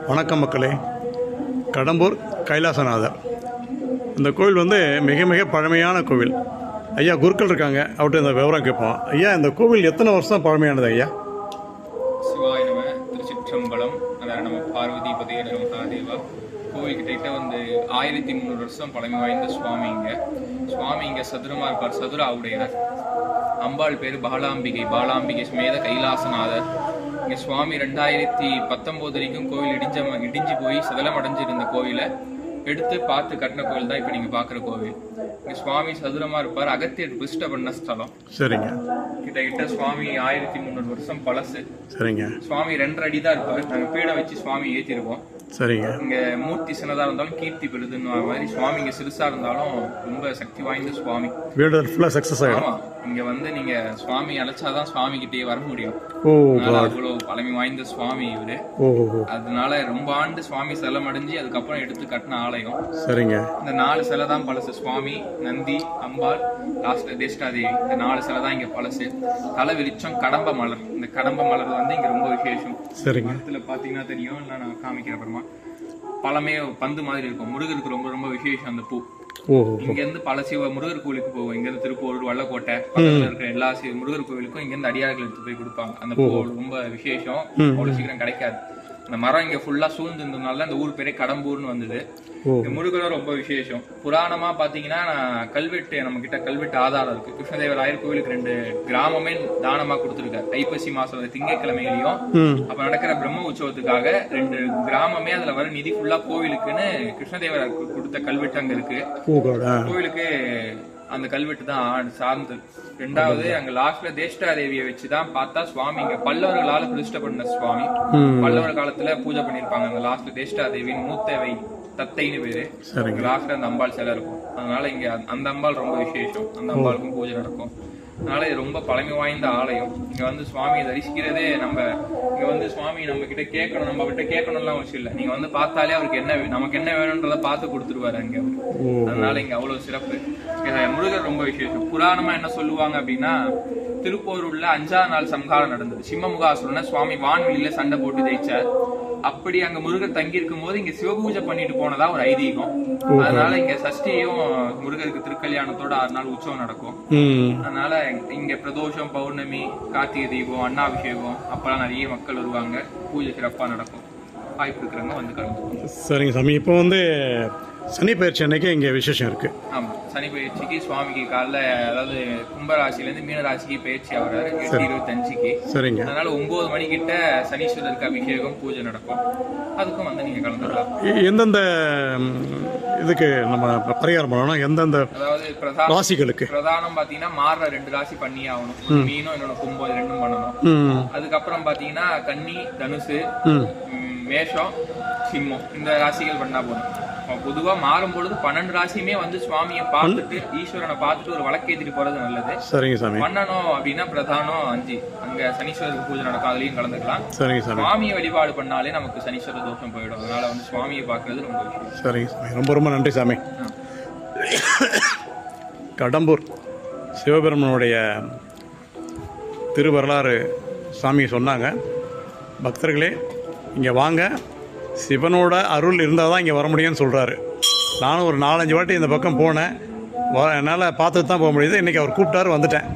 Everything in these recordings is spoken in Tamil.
வணக்கம் மக்களே. கடம்பூர் கைலாசநாதர் இந்த கோவில் வந்து மிக மிக பழமையான கோவில். ஐயா குருக்கள் இருக்காங்க, அவர்கிட்ட இந்த விவரம் கேட்போம். ஐயா, இந்த கோவில் எத்தனை வருஷம் பழமையானது ஐயா? சிவாய நம. திருச்சிற்றம்பலம். அதாவது நம்ம பார்வதி பதைய மகாதேவா கோவில் கிட்ட வந்து 1300 வருஷம் பழமை வாய்ந்த சுவாமி இங்க சதுரமா இருப்பார். சதுர ஆவுடையார். அம்பாள் பேரு பாலாம்பிகை சுமேத கைலாசநாதர். இங்க சுவாமி 2019 வரைக்கும் கோவில் இடிஞ்சு போய் சதலம் அடைஞ்சிருந்த கோவிலை எடுத்து பார்த்து கட்டின கோவில் தான் இப்ப நீங்க பாக்குற கோவில். இங்க சுவாமி சதுரமா இருப்பார். அகத்தியர் பிரதிஷ்டை பண்ண ஸ்தலம். சரிங்க. கிட்ட சுவாமி 1300 வருஷம் பழசு. சரிங்க. சுவாமி 2 அடி தான் இருப்பாரு. நாங்க பீடம் வச்சு சுவாமி ஏத்திருக்கோம். சரிங்க. இங்க மூர்த்தி சின்னதா இருந்தாலும் கீர்த்தி பெறுதுன்னு மாதிரி சுவாமி இங்க சிறுசா இருந்தாலும் ரொம்ப சக்தி வாய்ந்த சுவாமி. வீடு ஃபுல்லா சக்சஸ் ஆகும். ஆமா, இங்க வந்து நீங்க சுவாமி அழைச்சாதான் சுவாமி கிட்டே வர முடியும். அவ்வளவு பழமை வாய்ந்த சுவாமி இவரு. அதனால ரொம்ப ஆண்டு சுவாமி செலம் அடைஞ்சு அதுக்கப்புறம் எடுத்து கட்டின ஆலயம். சரிங்க. இந்த 4 சிலை தான் பழசு. சுவாமி, நந்தி, அம்பாள், லாஸ்ட் தேஷ்டாதேவி. இந்த 4 சிலை தான் இங்க பழசு. தலை வெளிச்சம் கடம்ப மலர். இந்த கடம்ப மலர் வந்து இங்க ரொம்ப விசேஷம். சரிங்க. மரத்துல பாத்தீங்கன்னா தெரியும், இல்லை நான் காமிக்கிறேன் அப்புறமா. பழமே பந்து மாதிரி இருக்கும். முருகருக்கு ரொம்ப ரொம்ப விசேஷம் அந்த பூ. இங்க இருந்து பல முருகர் கோவிலுக்கு போவோம். இங்க இருந்து திருப்பூர், வல்லக்கோட்டை பக்கத்துல இருக்கிற எல்லா முருகர் கோவிலுக்கும் இங்க இருந்து அடியார்கள் எடுத்து போய் கொடுப்பாங்க. அந்த பூ ரொம்ப விசேஷம். அவ்வளவு சீக்கிரம் கிடைக்காது. அந்த மரம் இங்க ஃபுல்லா சூழ்ந்து இருந்ததுனால அந்த ஊர் பேரே கடம்பூர்னு வந்தது. முருகரும் ரொம்ப விசேஷம். புராணமா பாத்தீங்கன்னா கல்வெட்டு, நம்ம கிட்ட கல்வெட்டு ஆதாரம் இருக்கு. கிருஷ்ணதேவராயர் கோவிலுக்கு 2 கிராமமே தானமா கொடுத்திருக்காரு. ஐப்பசி மாசம் திங்கட்கிழமையிலையும் அப்ப நடக்கிற பிரம்ம உற்சவத்துக்காக 2 கிராமமே அதுல வர நிதி ஃபுல்லா கோவிலுக்குன்னு கிருஷ்ணதேவராயர் கொடுத்த கல்வெட்டு அங்க இருக்கு. கோவிலுக்கு அந்த கல்வெட்டு தான் சார்ந்து. 2வது அங்க லாஸ்ட்ல தேஷ்டாதேவியை வச்சுதான் பார்த்தா சுவாமி இங்க பல்லவர்களால பிரதிஷ்டை பண்ண சுவாமி. பல்லவர் காலத்துல பூஜை பண்ணிருப்பாங்க. அங்க லாஸ்ட்ல தேஷ்டாதேவியின் மூத்தவை தத்தைன்னு பேரு. லாஸ்ட்ல அந்த அம்பாள் சிலை இருக்கும். அதனால இங்க அந்த அம்பாள் ரொம்ப விசேஷம். அந்த அம்பாளுக்கும் பூஜை நடக்கும். அதனால இது ரொம்ப பழமை வாய்ந்த ஆலயம். இங்க வந்து சுவாமியை தரிசிக்கிறதே இங்க வந்து சுவாமி நம்ம கிட்ட கேட்கணும், நம்ம கிட்ட கேட்கணும்லாம் அவசியம் இல்லை. நீங்க வந்து பார்த்தாலே அவருக்கு நமக்கு என்ன வேணும்ன்றத பார்த்து கொடுத்துருவாரு அங்க. அதனால இங்க அவ்வளவு சிறப்பு. முருகர் ரொம்ப விசேஷம். புராணமா என்ன சொல்லுவாங்க அப்படின்னா, திருப்போரூர்ல 5ஆம் நாள் சம்ஹாரம் நடந்தது. சிம்மமுகாசுரனை சுவாமி வான்வெளியில சண்டை போட்டு ஜெயிச்சார். அப்படி அங்க முருகர் தங்கி இருக்கும் போது இங்க சிவபூஜை பண்ணிட்டு போனதா ஒரு ஐதீகம். அதனால இங்க சஷ்டியும் முருகருக்கு திருக்கல்யாணத்தோட 6 நாள் உற்சவம் நடக்கும். அதனால இங்க பிரதோஷம், பௌர்ணமி, கார்த்திகை தீபம், அன்னாபிஷேகம் அப்பெல்லாம் நிறைய மக்கள் வருவாங்க. பூஜை சிறப்பா நடக்கும். வாய்ப்பு இருக்கிறவங்க வந்து கலந்துக்குவாங்க. சரிங்க சாமி. இப்போ வந்து சனி பயிற்சி அன்னைக்கு இங்க விசேஷம் இருக்கு. ஆமா, சனி பயிற்சிக்கு சுவாமிக்கு காலைல, அதாவது கும்பராசில இருந்து மீன ராசிக்கு பயிற்சி ஆகிறாரு 8:25க்கு. சரிங்க. அதனால 9 மணிக்கிட்ட சனீஸ்வரருக்கு அபிஷேகம் பூஜை நடக்கும். அதுக்கும் வந்து நீங்க கலந்துக்கலாம். எந்தெந்த இதுக்கு நம்ம பரிகாரம் பண்ணணும்? எந்தெந்த ராசிகளுக்கு? பிரதானம் பாத்தீங்கன்னா மாறுற 2 ராசி பண்ணி ஆகணும். மீனும் இன்னொன்னு கும்பம், 2ம் பண்ணணும். அதுக்கப்புறம் பாத்தீங்கன்னா கன்னி, தனுசு, மேஷம், சிம்மம் இந்த ராசிகள் பண்ணா போதும். பொதுவா மாறும் பொழுது 12 ராசியுமே வந்து சுவாமியை பார்த்துட்டு, ஈஸ்வரனை பார்த்துட்டு ஒரு வழக்கேத்திட்டு போறது நல்லது. சரிங்க சாமி. பண்ணணும் அப்படின்னா பிரதானம் 5 அங்க சனீஸ்வரருக்கு பூஜை நடக்கும். அதுலயும் கலந்துக்கலாம். சரிங்க சாமி. சுவாமியை வழிபாடு பண்ணாலே நமக்கு சனீஸ்வர தோஷம் போயிடும். அதனால வந்து சுவாமியை பார்க்கறது ரொம்ப விஷயம். சரிங்க சாமி. ரொம்ப ரொம்ப நன்றி சாமி. கடம்பூர் சிவபெருமனுடைய திருவரலாறு சாமி சொன்னாங்க. பக்தர்களே இங்கே வாங்க, சிவனோட அருள் இருந்தால் தான் இங்கே வர முடியும்னு சொல்கிறாரு. நானும் ஒரு 4-5 வாட்டி இந்த பக்கம் போனேன். என்னால் பார்த்துட்டு தான் போக முடியுது. இன்றைக்கி அவர் கூப்பிட்டாரு, வந்துட்டேன்.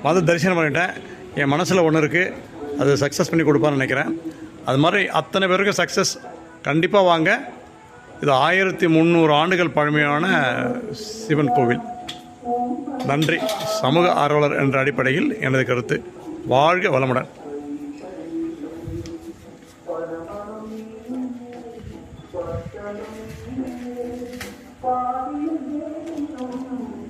வந்து தரிசனம் பண்ணிட்டேன். என் மனசில் ஒன்று இருக்குது, அது சக்ஸஸ் பண்ணி கொடுப்பான்னு நினைக்கிறேன். அது மாதிரி அத்தனை பேருக்கு சக்ஸஸ். கண்டிப்பாக வாங்க. இது 1300 ஆண்டுகள் பழமையான சிவன் கோவில். நன்றி. சமூக ஆர்வலர் என்ற அடிப்படையில் எனது கருத்து. வாழ்க வளமுடன். Thank you.